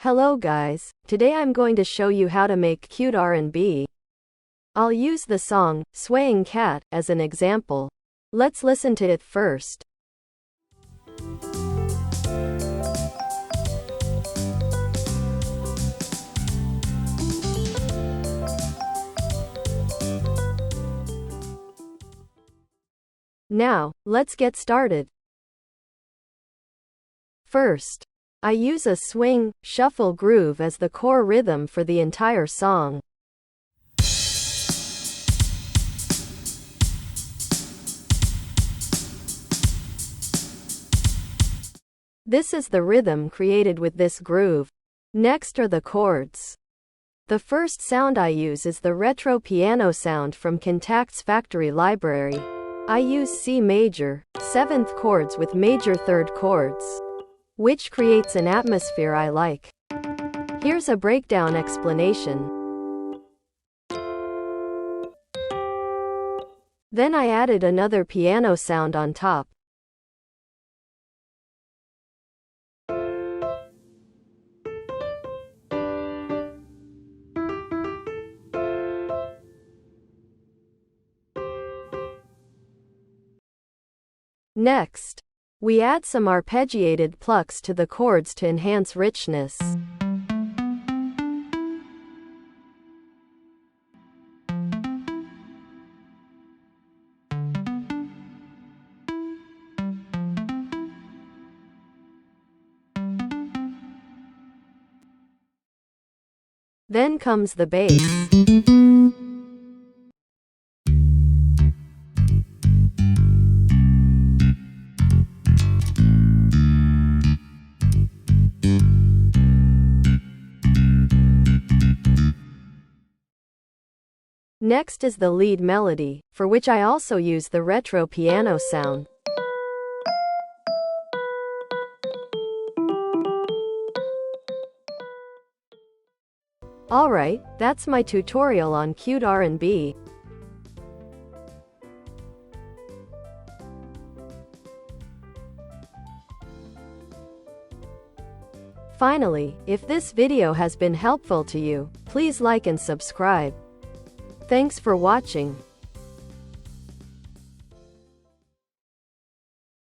Hello guys, today I'm going to show you how to make cute R&B. I'll use the song, Swaying Cat, as an example. Let's listen to it first. Now, let's get started. First, I use a swing, shuffle groove as the core rhythm for the entire song. This is the rhythm created with this groove. Next are the chords. The first sound I use is the retro piano sound from Contact's Factory Library. I use C major, 7th chords with major 3rd chords, which creates an atmosphere I like. Here's a breakdown explanation. Then I added another piano sound on top. Next, we add some arpeggiated plucks to the chords to enhance richness. Then comes the bass. Next is the lead melody, for which I also use the retro piano sound. Alright, that's my tutorial on cute R&B. Finally, if this video has been helpful to you, please like and subscribe. Thanks for watching.